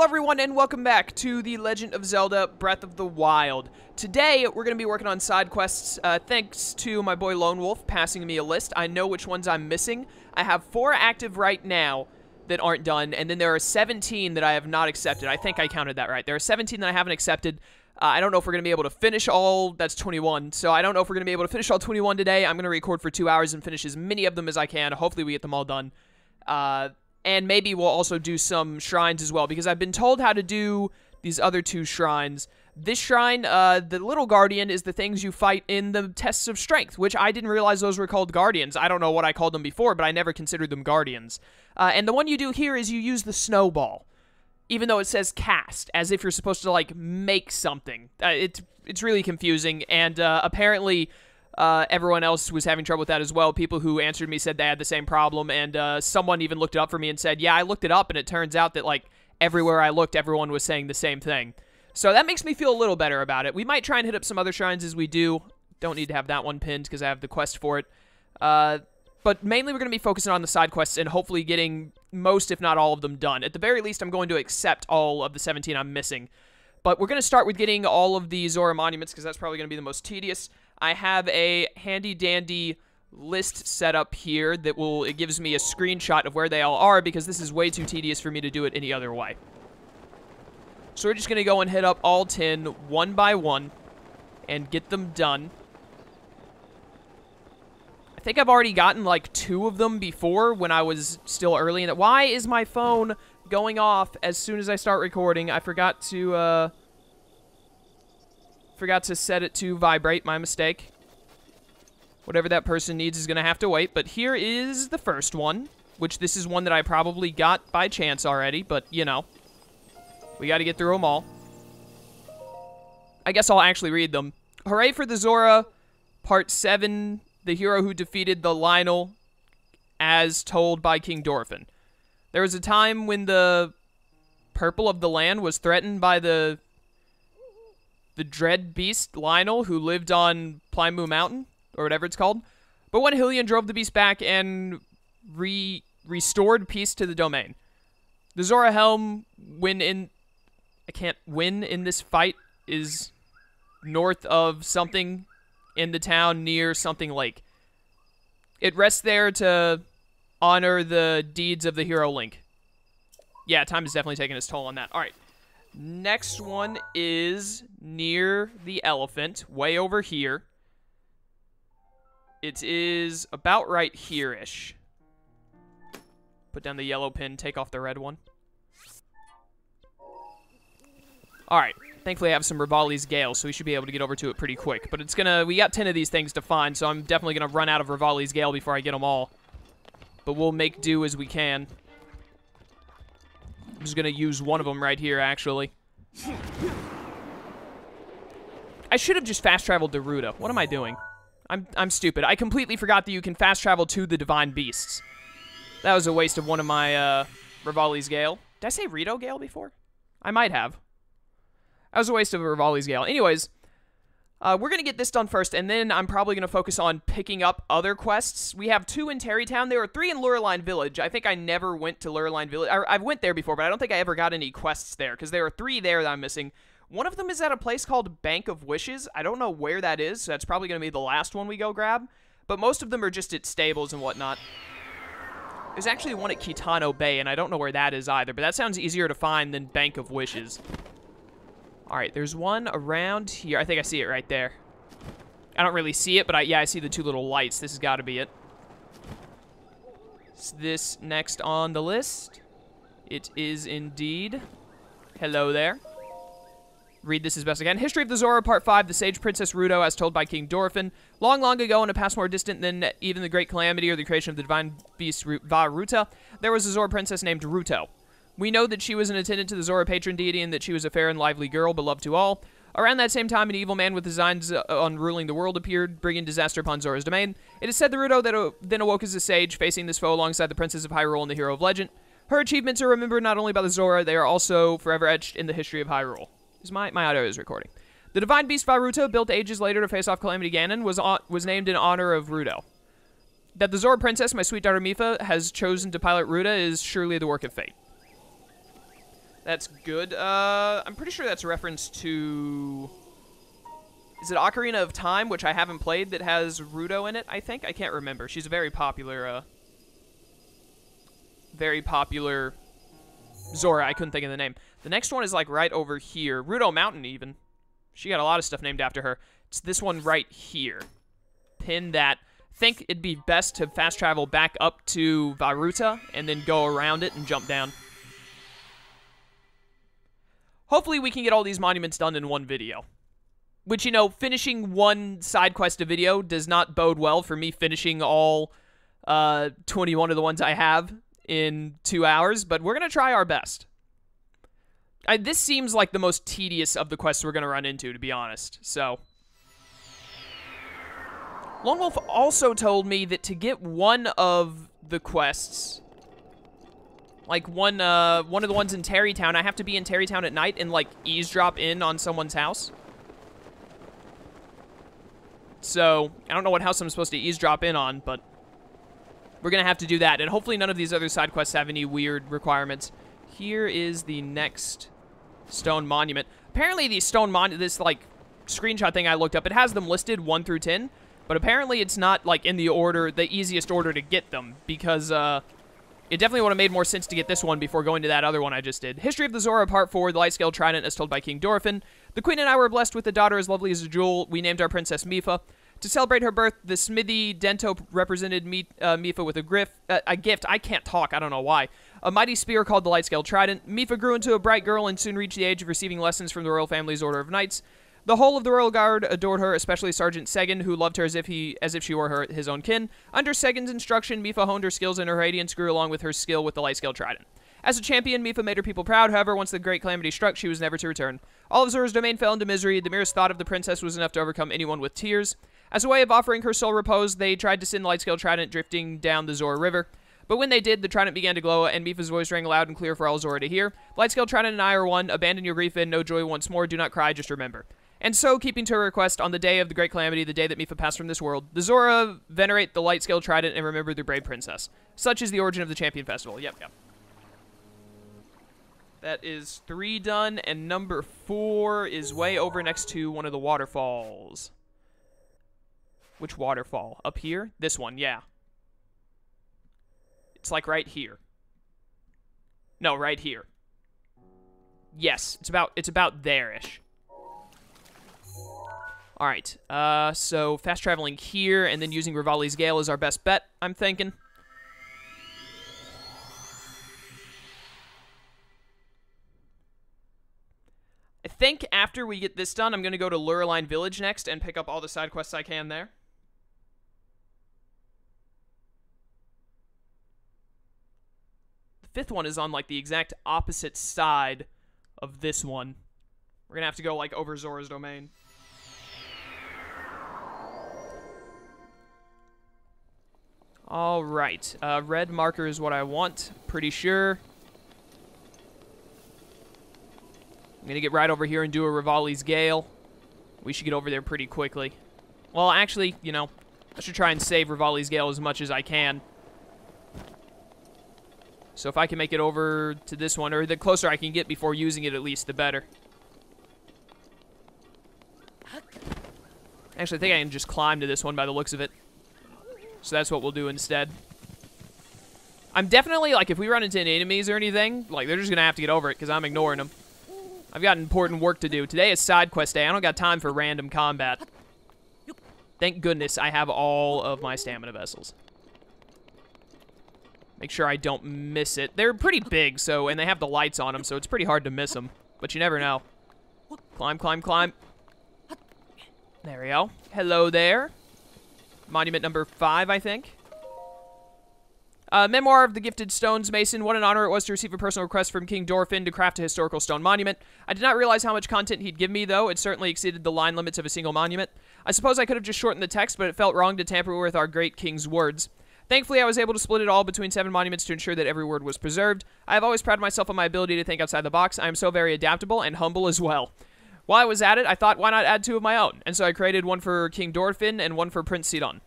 Hello everyone and welcome back to the Legend of Zelda Breath of the Wild. Today we're going to be working on side quests thanks to my boy Lone Wolf passing me a list. I know which ones I'm missing. I have 4 active right now that aren't done, and then there are 17 that I have not accepted. I think I counted that right. There are 17 that I haven't accepted. I don't know if we're going to be able to finish all. That's 21. So I don't know if we're going to be able to finish all 21 today. I'm going to record for 2 hours and finish as many of them as I can. Hopefully we get them all done. And maybe we'll also do some shrines as well, because I've been told how to do these other 2 shrines. This shrine, the little guardian, is the things you fight in the tests of strength, which I didn't realize those were called guardians. I don't know what I called them before, but I never considered them guardians. And the one you do here is you use the snowball, even though it says cast, as if you're supposed to, like, make something. It's really confusing, and apparently everyone else was having trouble with that as well. People who answered me said they had the same problem, and someone even looked it up for me and said, yeah, I looked it up, and it turns out that, like, everywhere I looked, everyone was saying the same thing. So that makes me feel a little better about it. We might try and hit up some other shrines as we do. Don't need to have that one pinned because I have the quest for it. But mainly we're going to be focusing on the side quests and hopefully getting most, if not all of them, done. At the very least, I'm going to accept all of the 17 I'm missing. But we're going to start with getting all of the Zora monuments because that's probably going to be the most tedious. I have a handy-dandy list set up here that it gives me a screenshot of where they all are because this is way too tedious for me to do it any other way. So we're just going to go and hit up all 10 one by one and get them done. I think I've already gotten like 2 of them before when I was still early in it. Why is my phone going off as soon as I start recording? I forgot to set it to vibrate. My mistake. Whatever that person needs is going to have to wait. But here is the first one, which this is one that I probably got by chance already, but you know, we got to get through them all. I guess I'll actually read them. Hooray for the Zora, Part 7, the hero who defeated the Lionel as told by King Dorphin. There was a time when the purple of the land was threatened by the dread beast Lionel, who lived on Plymouth Mountain, or whatever it's called. But when Hylian drove the beast back and restored peace to the domain. The Zora helm, I can't win in this fight, is north of something in the town near something lake. It rests there to honor the deeds of the hero Link. Yeah, time is definitely taking its toll on that. All right. Next one is near the elephant, way over here. It is about right here-ish. Put down the yellow pin, take off the red one. Alright, thankfully I have some Rivali's Gale, so we should be able to get over to it pretty quick. But we got 10 of these things to find, so I'm definitely going to run out of Rivali's Gale before I get them all. But we'll make do as we can. I'm just going to use one of them right here, actually. I should have just fast-traveled to Ruta. What am I doing? I'm stupid. I completely forgot that you can fast-travel to the Divine Beasts. That was a waste of one of my Rivali's Gale. Did I say Rito Gale before? I might have. That was a waste of a Rivali's Gale. Anyways, we're going to get this done first, and then I'm probably going to focus on picking up other quests. We have 2 in Terrytown. There are 3 in Lureline Village. I think I never went to Lureline Village. I've went there before, but I don't think I ever got any quests there, because there are 3 there that I'm missing. One of them is at a place called Bank of Wishes. I don't know where that is, so that's probably going to be the last one we go grab. But most of them are just at stables and whatnot. There's actually one at Kitano Bay, and I don't know where that is either, but that sounds easier to find than Bank of Wishes. Alright, there's one around here. I think I see it right there. I don't really see it, but I see the 2 little lights. This has got to be it. Is this next on the list? It is indeed. Hello there. Read this as best I can. History of the Zora, Part 5, the Sage Princess Ruto, as told by King Dorphin. Long, long ago, in a past more distant than even the Great Calamity or the creation of the divine beast Ruta, there was a Zora princess named Ruto. We know that she was an attendant to the Zora patron deity and that she was a fair and lively girl, beloved to all. Around that same time, an evil man with designs on ruling the world appeared, bringing disaster upon Zora's domain. It is said the Ruto that then awoke as a sage, facing this foe alongside the princess of Hyrule and the hero of legend. Her achievements are remembered not only by the Zora, they are also forever etched in the history of Hyrule. My audio is recording. The divine beast Varuto, built ages later to face off Calamity Ganon, was named in honor of Ruto. That the Zora princess, my sweet daughter Mifa, has chosen to pilot Ruta is surely the work of fate. That's good. I'm pretty sure that's a reference to... Is it Ocarina of Time, which I haven't played, that has Ruto in it, I think? I can't remember. She's a very popular Zora. I couldn't think of the name. The next one is, like, right over here. Ruto Mountain, even. She got a lot of stuff named after her. It's this one right here. Pin that. I think it'd be best to fast travel back up to Varuta and then go around it and jump down. Hopefully we can get all these monuments done in one video. Which, you know, finishing one side quest a video does not bode well for me finishing all 21 of the ones I have in 2 hours, but we're going to try our best. This seems like the most tedious of the quests we're going to run into, to be honest, so... Lone Wolf also told me that to get one of the quests, like one of the ones in Terrytown, I have to be in Terrytown at night and, like, eavesdrop in on someone's house. So, I don't know what house I'm supposed to eavesdrop in on, but we're going to have to do that. And hopefully none of these other side quests have any weird requirements. Here is the next stone monument. Apparently these stone this, like, screenshot thing I looked up, it has them listed 1 through 10, but apparently it's not, like, in the order, the easiest order to get them, because, it definitely would have made more sense to get this one before going to that other one I just did. History of the Zora, Part 4, the Light-Scale Trident, as told by King Dorfin. The Queen and I were blessed with a daughter as lovely as a jewel. We named our princess Mipha. To celebrate her birth, the smithy Dento represented Mipha with a gift. I can't talk, I don't know why. A mighty spear called the Light-Scale Trident. Mipha grew into a bright girl and soon reached the age of receiving lessons from the royal family's Order of Knights. The whole of the royal guard adored her, especially Sergeant Segan, who loved her as if she were his own kin. Under Segan's instruction, Mipha honed her skills and her radiance grew along with her skill with the Light-Scale Trident. As a champion, Mipha made her people proud. However, once the great calamity struck, she was never to return. All of Zora's domain fell into misery. The merest thought of the princess was enough to overcome anyone with tears. As a way of offering her soul repose, they tried to send the Light-Scale Trident drifting down the Zora River. But when they did, the trident began to glow, and Mipha's voice rang loud and clear for all Zora to hear. Light-Scale Trident and I are one. Abandon your grief and know joy once more. Do not cry, just remember. And so, keeping to her request, on the day of the Great Calamity, the day that Mipha passed from this world, the Zora venerate the Light-Scale Trident and remember their brave princess. Such is the origin of the Champion Festival. Yep. That is 3 done, and number 4 is way over next to one of the waterfalls. Which waterfall? Up here? This one, yeah. It's like right here. No, right here. Yes, it's about there-ish. Alright, so fast traveling here and then using Rivali's Gale is our best bet, I'm thinking. I think after we get this done, I'm going to go to Lurline Village next and pick up all the side quests I can there. The 5th one is on, like, the exact opposite side of this one. We're going to have to go, like, over Zora's domain. All right, red marker is what I want, pretty sure. I'm going to get right over here and do a Rivali's Gale. We should get over there pretty quickly. Well, actually, you know, I should try and save Rivali's Gale as much as I can. So if I can make it over to this one, or the closer I can get before using it at least, the better. Actually, I think I can just climb to this one by the looks of it. So that's what we'll do instead. I'm definitely, like, if we run into any enemies or anything, like, they're just going to have to get over it because I'm ignoring them. I've got important work to do. Today is side quest day. I don't got time for random combat. Thank goodness I have all of my stamina vessels. Make sure I don't miss it. They're pretty big, so, and they have the lights on them, so it's pretty hard to miss them. But you never know. Climb, climb, climb. There we go. Hello there. Monument number 5, I think. Memoir of the Gifted Stones Mason. What an honor it was to receive a personal request from King Dorfin to craft a historical stone monument. I did not realize how much content he'd give me, though. It certainly exceeded the line limits of a single monument. I suppose I could have just shortened the text, but it felt wrong to tamper with our great king's words. Thankfully, I was able to split it all between 7 monuments to ensure that every word was preserved. I have always prided myself on my ability to think outside the box. I am so very adaptable and humble as well. While I was at it, I thought, why not add 2 of my own? And so I created one for King Dorfin and one for Prince Sidon.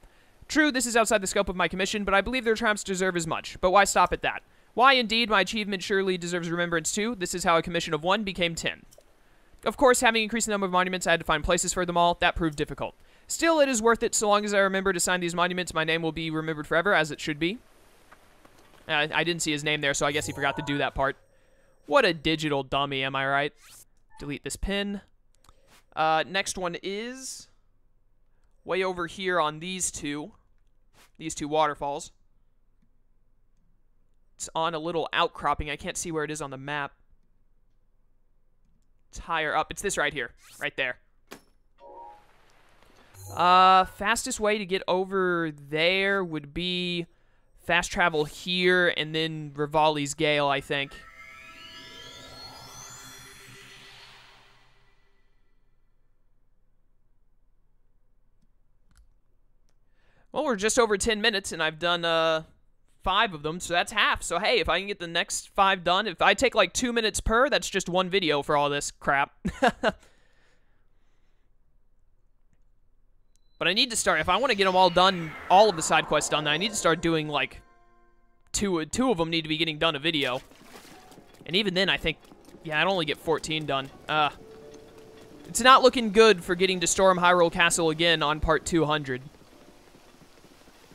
True, this is outside the scope of my commission, but I believe their triumphs deserve as much. But why stop at that? Why, indeed, my achievement surely deserves remembrance too. This is how a commission of 1 became 10. Of course, having increased the number of monuments, I had to find places for them all. That proved difficult. Still, it is worth it. So long as I remember to sign these monuments, my name will be remembered forever, as it should be. I didn't see his name there, so I guess he forgot to do that part. What a digital dummy, am I right? Delete this pin. Next one is way over here on these two waterfalls. It's on a little outcropping. I can't see where it is on the map. It's higher up. It's this right here. Right there. Fastest way to get over there would be fast travel here and then Rivali's Gale, I think. Well, we're just over 10 minutes, and I've done 5 of them, so that's half. So, hey, if I can get the next 5 done, if I take like 2 minutes per, that's just 1 video for all this crap. But I need to start, if I want to get them all done, all of the side quests done, I need to start doing, like, two of them need to be getting done a video. And even then, I think, yeah, I'd only get 14 done. It's not looking good for getting to Storm Hyrule Castle again on part 200.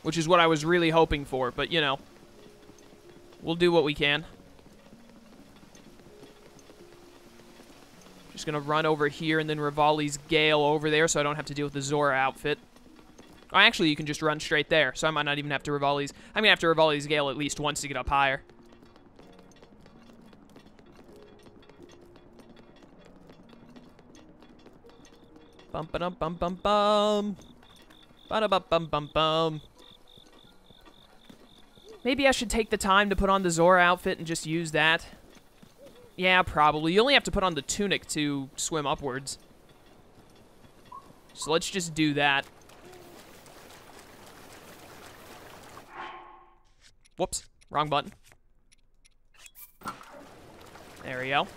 Which is what I was really hoping for, but, you know, we'll do what we can. Just gonna run over here and then Rivali's Gale over there so I don't have to deal with the Zora outfit. Oh, actually, you can just run straight there, so I might not even have to Rivali's... I'm gonna have to Rivali's Gale at least once to get up higher. Bum-ba-dum-bum-bum-bum. Ba-da-bum-bum-bum-bum. Maybe I should take the time to put on the Zora outfit and just use that. Yeah, probably. You only have to put on the tunic to swim upwards. So let's just do that. Whoops. Wrong button. There we go.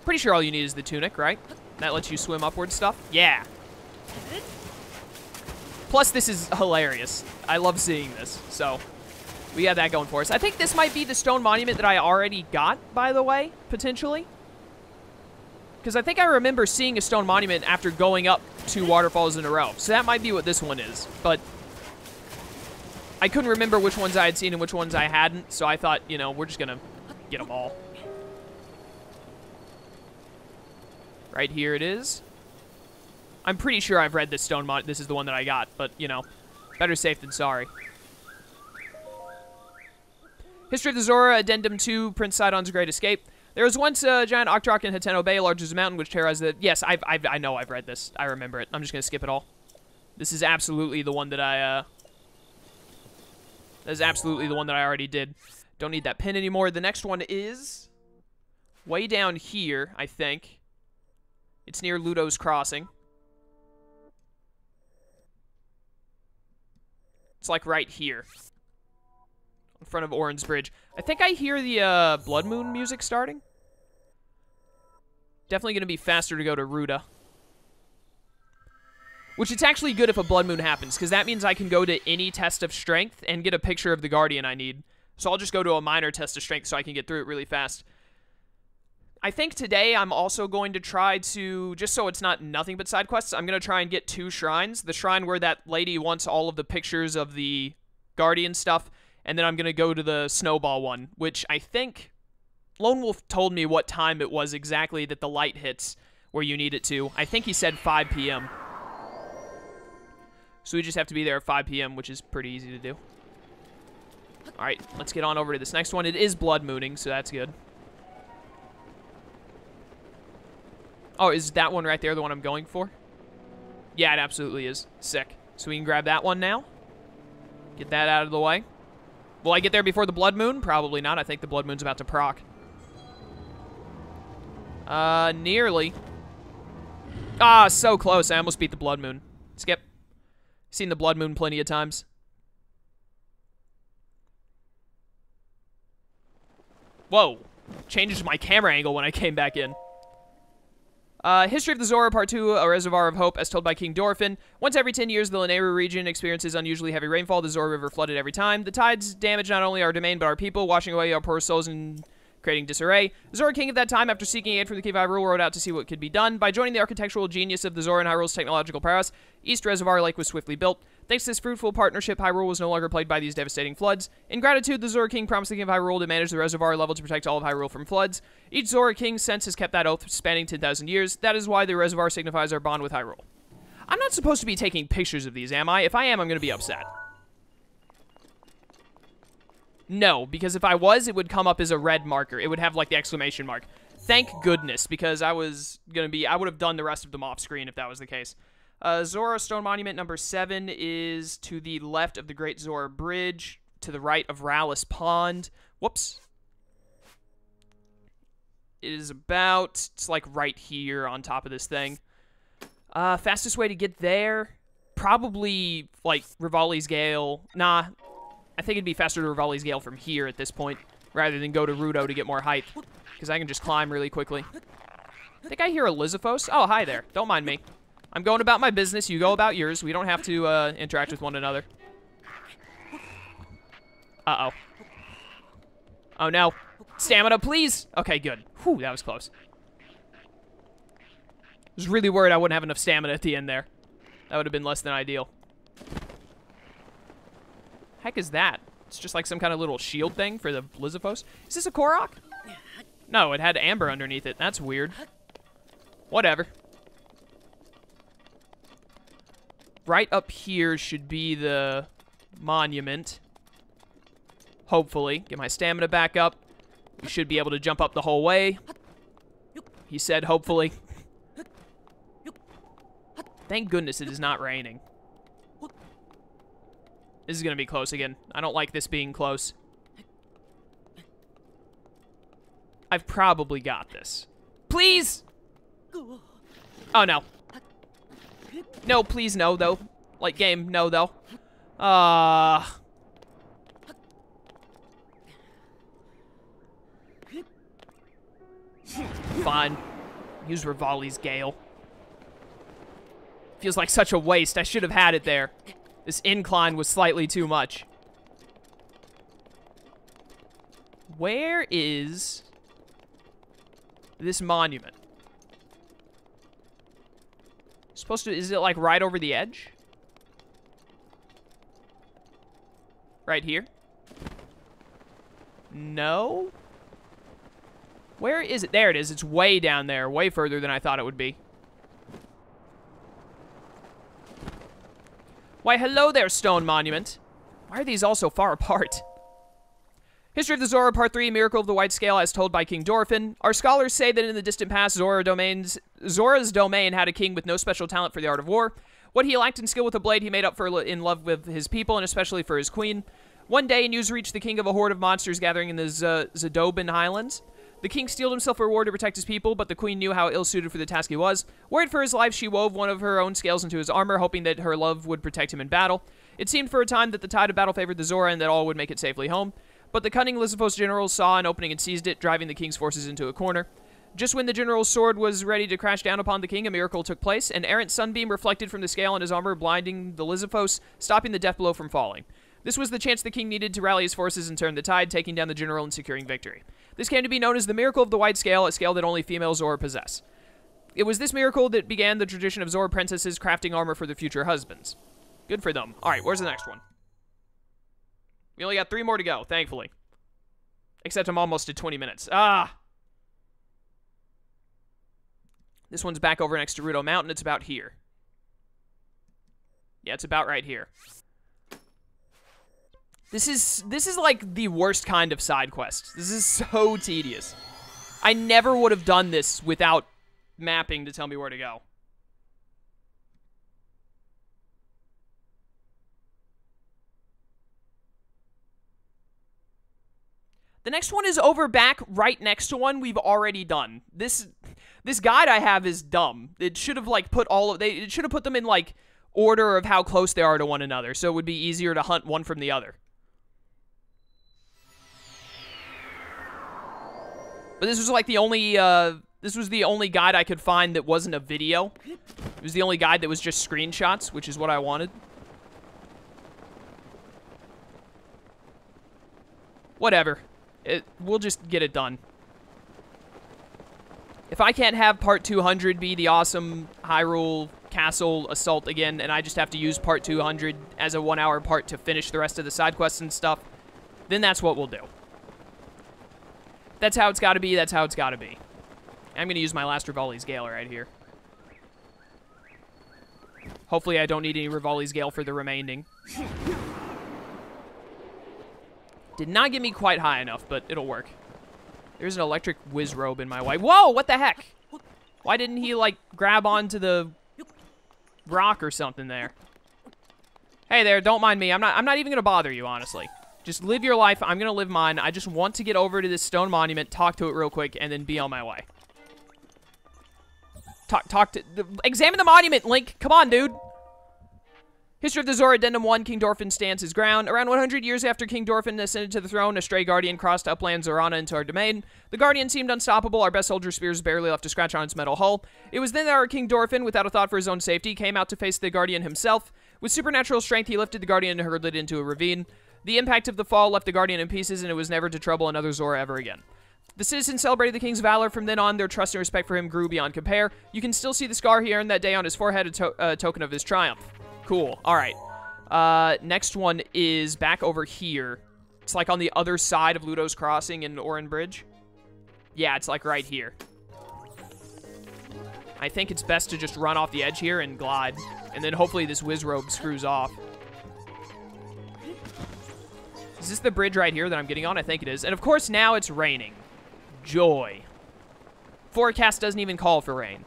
Pretty sure all you need is the tunic, right? That lets you swim upward stuff? Yeah. Plus, this is hilarious. I love seeing this, so... we got that going for us. I think this might be the stone monument that I already got, by the way, potentially. Because I think I remember seeing a stone monument after going up 2 waterfalls in a row. So that might be what this one is. But I couldn't remember which ones I had seen and which ones I hadn't. So I thought, you know, we're just going to get them all. Right here it is. I'm pretty sure I've read this stone monument. This is the one that I got. But, you know, better safe than sorry. History of the Zora, Addendum 2, Prince Sidon's Great Escape. There was once a giant Octorok in Hateno Bay, large as a mountain, which terrorized the... Yes, I know I've read this. I remember it. I'm just going to skip it all. This is absolutely the one that I, That is absolutely the one that I already did. Don't need that pin anymore. The next one is... way down here, I think. It's near Ludo's Crossing. It's like right here. In front of Orange Bridge. I think I hear the Blood Moon music starting. Definitely going to be faster to go to Ruta. Which it's actually good if a Blood Moon happens, because that means I can go to any test of strength and get a picture of the Guardian I need. So I'll just go to a minor test of strength so I can get through it really fast. I think today I'm also going to try to, just so it's not nothing but side quests, I'm going to try and get 2 shrines. The shrine where that lady wants all of the pictures of the Guardian stuff, and then I'm going to go to the Snowball one, which I think Lone Wolf told me what time it was exactly that the light hits where you need it to. I think he said 5 p.m. So we just have to be there at 5 p.m., which is pretty easy to do. All right, let's get on over to this next one. It is Blood Mooning, so that's good. Oh, is that one right there the one I'm going for? Yeah, it absolutely is. Sick. So we can grab that one now. Get that out of the way. Will I get there before the Blood Moon? Probably not. I think the Blood Moon's about to proc. Nearly. Ah, so close. I almost beat the Blood Moon. Skip. Seen the Blood Moon plenty of times. Whoa. Changed my camera angle when I came back in. History of the Zora, Part 2, A Reservoir of Hope, as told by King Dorfin. Once every 10 years, the Lanayru region experiences unusually heavy rainfall. The Zora River flooded every time. The tides damage not only our domain, but our people, washing away our poor souls and creating disarray. The Zora King at that time, after seeking aid from the King of Hyrule, rode out to see what could be done. By joining the architectural genius of the Zora and Hyrule's technological prowess, East Reservoir Lake was swiftly built. Thanks to this fruitful partnership, Hyrule was no longer plagued by these devastating floods. In gratitude, the Zora King promised the King of Hyrule to manage the reservoir level to protect all of Hyrule from floods. Each Zora King since has kept that oath, spanning 10,000 years. That is why the reservoir signifies our bond with Hyrule. I'm not supposed to be taking pictures of these, am I? If I am, I'm going to be upset. No, because if I was, it would come up as a red marker. It would have, like, the exclamation mark. Thank goodness, because I would have done the rest of them off screen if that was the case. Zora Stone Monument number 7 is to the left of the Great Zora Bridge, to the right of Rallis Pond. Whoops. It is it's like right here on top of this thing. Fastest way to get there? Probably, like, Rivali's Gale. Nah, I think it'd be faster to Rivali's Gale from here at this point, rather than go to Rudo to get more height, because I can just climb really quickly. I think I hear a Lizifos. Oh, hi there. Don't mind me. I'm going about my business. You go about yours. We don't have to interact with one another. Uh-oh. Oh, no. Stamina, please. Okay, good. Whew, that was close. I was really worried I wouldn't have enough stamina at the end there. That would have been less than ideal. Heck is that? It's just like some kind of little shield thing for the Lizifos. Is this a Korok? No, it had amber underneath it. That's weird. Whatever. Right up here should be the monument. Hopefully. Get my stamina back up. We should be able to jump up the whole way. He said hopefully. Thank goodness it is not raining. This is going to be close again. I don't like this being close. I've probably got this. Please! Oh, no. No, please, no, though. Like, game, no, though. Fine. Use Rivali's Gale. Feels like such a waste. I should have had it there. This incline was slightly too much. Where is this monument? Is it like right over the edge? Right here? No? Where is it? There it is. It's way down there. Way further than I thought it would be. Why, hello there, Stone Monument. Why are these all so far apart? History of the Zora, Part 3, Miracle of the White Scale, as told by King Dorfin. Our scholars say that in the distant past, Zora's domain had a king with no special talent for the art of war. What he lacked in skill with a blade, he made up for in love with his people, and especially for his queen. One day, news reached the king of a horde of monsters gathering in the Zadobin Highlands. The king steeled himself for war to protect his people, but the queen knew how ill-suited for the task he was. Worried for his life, she wove one of her own scales into his armor, hoping that her love would protect him in battle. It seemed for a time that the tide of battle favored the Zora and that all would make it safely home. But the cunning Lizifos general saw an opening and seized it, driving the king's forces into a corner. Just when the general's sword was ready to crash down upon the king, a miracle took place. An errant sunbeam reflected from the scale on his armor, blinding the Lizifos, stopping the death blow from falling. This was the chance the king needed to rally his forces and turn the tide, taking down the general and securing victory. This came to be known as the Miracle of the White Scale, a scale that only female Zora possess. It was this miracle that began the tradition of Zora princesses crafting armor for their future husbands. Good for them. Alright, where's the next one? We only got 3 more to go, thankfully. Except I'm almost at 20 minutes. Ah! This one's back over next to Rudo Mountain. It's about here. Yeah, it's about right here. This is like the worst kind of side quest. This is so tedious. I never would have done this without mapping to tell me where to go. The next one is over back right next to one we've already done. This guide I have is dumb. It should have like it should have put them in like order of how close they are to one another, so it would be easier to hunt one from the other. But this was like the only This was the only guide I could find that wasn't a video. It was the only guide that was just screenshots, which is what I wanted. Whatever. We'll just get it done. If I can't have part 200 be the awesome Hyrule Castle assault again, and I just have to use part 200 as a 1-hour part to finish the rest of the side quests and stuff, then that's what we'll do. That's how it's got to be. That's how it's got to be. I'm going to use my last Rivali's Gale right here. Hopefully I don't need any Rivali's Gale for the remaining. Did not get me quite high enough, but it'll work. There's an electric whiz robe in my way. Whoa, what the heck? Why didn't he, like, grab onto the rock or something there? Hey there, don't mind me. I'm not even going to bother you, honestly. Just live your life. I'm going to live mine. I just want to get over to this stone monument, talk to it real quick, and then be on my way. Examine the monument, Link. Come on, dude. History of the Zora Addendum 1, King Dorphin stands his ground. Around 100 years after King Dorphin ascended to the throne, a stray guardian crossed upland Zorana into our domain. The guardian seemed unstoppable. Our best soldier spears barely left a scratch on its metal hull. It was then that our King Dorphin, without a thought for his own safety, came out to face the guardian himself. With supernatural strength, he lifted the guardian and hurled it into a ravine. The impact of the fall left the guardian in pieces, and it was never to trouble another Zora ever again. The citizens celebrated the king's valor. From then on, their trust and respect for him grew beyond compare. You can still see the scar he earned that day on his forehead, a token of his triumph. Cool. All right. Next one is back over here. It's like on the other side of Ludo's Crossing and Oran Bridge. Yeah, it's like right here. I think it's best to just run off the edge here and glide. And then hopefully this whiz robe screws off. Is this the bridge right here that I'm getting on? I think it is. And of course now it's raining. Joy. Forecast doesn't even call for rain.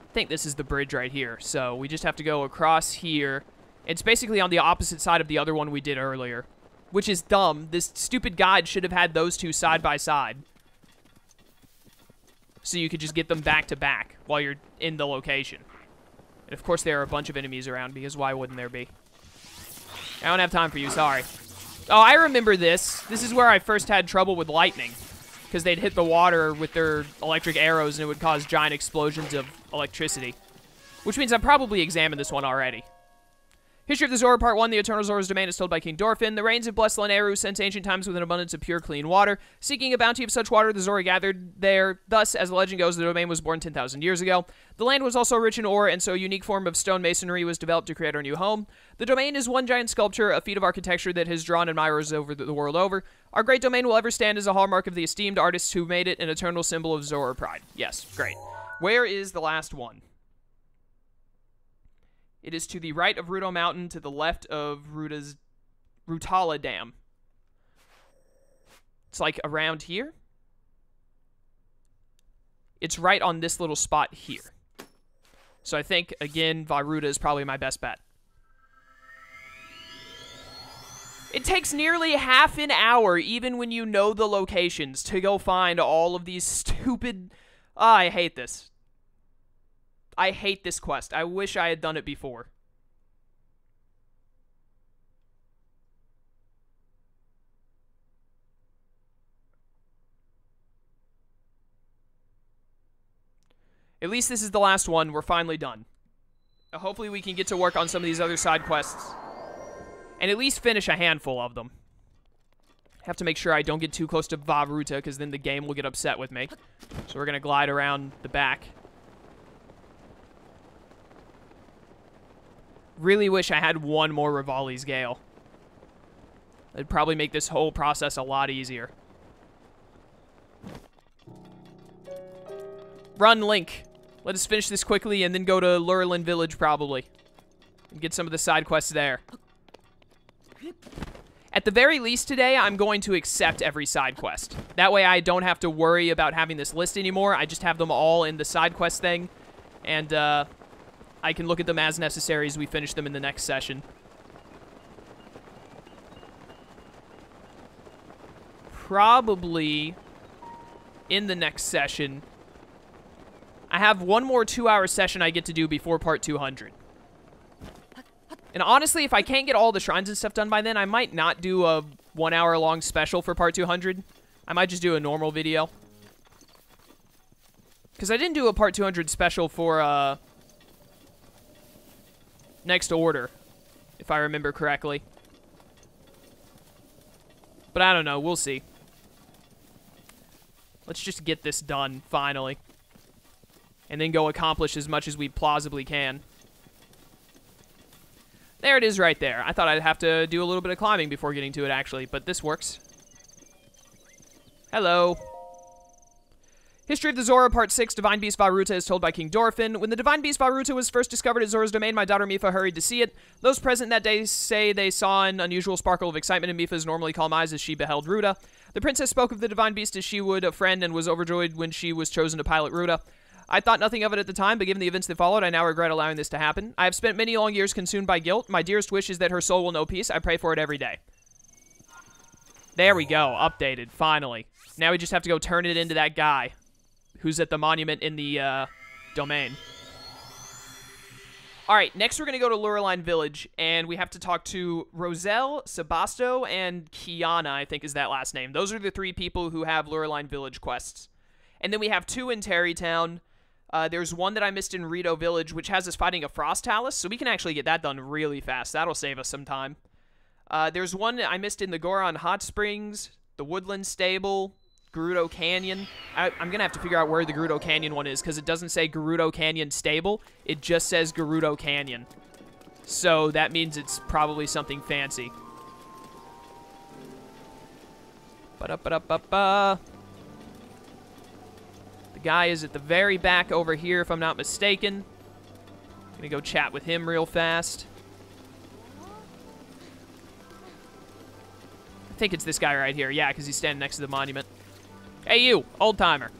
I think this is the bridge right here. So we just have to go across here. It's basically on the opposite side of the other one we did earlier, which is dumb. This stupid guide should have had those two side by side, so you could just get them back to back while you're in the location. And of course there are a bunch of enemies around, because why wouldn't there be? I don't have time for you, sorry. Oh, I remember this. This is where I first had trouble with lightning, because they'd hit the water with their electric arrows and it would cause giant explosions of electricity. Which means I've probably examined this one already. History of the Zora Part 1, the Eternal Zora's Domain is told by King Dorphin. The rains of blessed Lanayru since ancient times with an abundance of pure, clean water. Seeking a bounty of such water, the Zora gathered there. Thus, as the legend goes, the domain was born 10,000 years ago. The land was also rich in ore, and so a unique form of stone masonry was developed to create our new home. The domain is one giant sculpture, a feat of architecture that has drawn admirers over the world over. Our great domain will ever stand as a hallmark of the esteemed artists who made it an eternal symbol of Zora pride. Yes, great. Where is the last one? It is to the right of Ruto Mountain, to the left of Rutala Dam. It's like around here. It's right on this little spot here. So I think, again, Vairuta is probably my best bet. It takes nearly half an hour, even when you know the locations, to go find all of these stupid... I hate this. I hate this quest. I wish I had done it before. At least this is the last one. We're finally done. Hopefully we can get to work on some of these other side quests. And at least finish a handful of them. Have to make sure I don't get too close to Vairuta, because then the game will get upset with me. So we're going to glide around the back. Really wish I had one more Rivali's Gale. It'd probably make this whole process a lot easier. Run, Link. Let us finish this quickly and then go to Lurelin Village, probably. And get some of the side quests there. At the very least today, I'm going to accept every side quest. That way I don't have to worry about having this list anymore. I just have them all in the side quest thing. And, I can look at them as necessary as we finish them in the next session. Probably in the next session, I have one more 2-hour session I get to do before part 200. And honestly, if I can't get all the shrines and stuff done by then, I might not do a 1-hour long special for part 200. I might just do a normal video. Because I didn't do a part 200 special for, Next Order, if I remember correctly. But I don't know, we'll see. Let's just get this done, finally. And then go accomplish as much as we plausibly can. There it is right there. I thought I'd have to do a little bit of climbing before getting to it, actually, but this works. Hello. History of the Zora, Part 6, Divine Beast Varuta is told by King Dorfin. When the Divine Beast Varuta was first discovered at Zora's domain, my daughter Mifa hurried to see it. Those present that day say they saw an unusual sparkle of excitement in Mifa's normally calm eyes as she beheld Ruta. The princess spoke of the Divine Beast as she would a friend and was overjoyed when she was chosen to pilot Ruta. I thought nothing of it at the time, but given the events that followed, I now regret allowing this to happen. I have spent many long years consumed by guilt. My dearest wish is that her soul will know peace. I pray for it every day. There we go. Updated. Finally. Now we just have to go turn it into that guy who's at the monument in the domain. Alright, next we're going to go to Lurline Village, and we have to talk to Roselle, Sebasto, and Kiana, I think is that last name. Those are the 3 people who have Lurline Village quests. And then we have 2 in Terrytown. There's one that I missed in Rito Village, which has us fighting a Frost Talus, so we can actually get that done really fast. That'll save us some time. There's one I missed in the Goron Hot Springs, the Woodland Stable, Gerudo Canyon. I'm going to have to figure out where the Gerudo Canyon one is, because it doesn't say Gerudo Canyon Stable. It just says Gerudo Canyon. So that means it's probably something fancy. Ba-da-ba-da-ba-ba. The guy is at the very back over here, if I'm not mistaken. I'm going to go chat with him real fast. I think it's this guy right here. Yeah, because he's standing next to the monument. Hey, you, old-timer.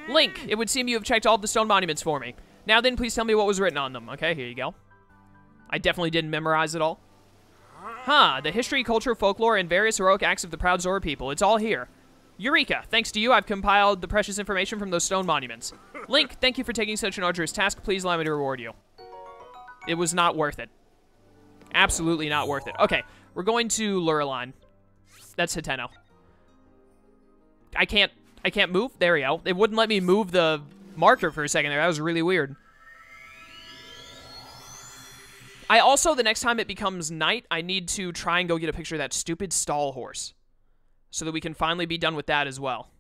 Link, it would seem you have checked all of the stone monuments for me. Now then, please tell me what was written on them. Okay, here you go. I definitely didn't memorize it all. Huh, the history, culture, folklore, and various heroic acts of the proud Zora people. It's all here. Eureka, thanks to you, I've compiled the precious information from those stone monuments. Link, thank you for taking such an arduous task. Please allow me to reward you. It was not worth it. Absolutely not worth it. Okay, we're going to Lurline. That's Hateno. I can't move. There we go. It wouldn't let me move the marker for a second there. That was really weird. I also, the next time it becomes night, I need to try and go get a picture of that stupid stall horse, so that we can finally be done with that as well.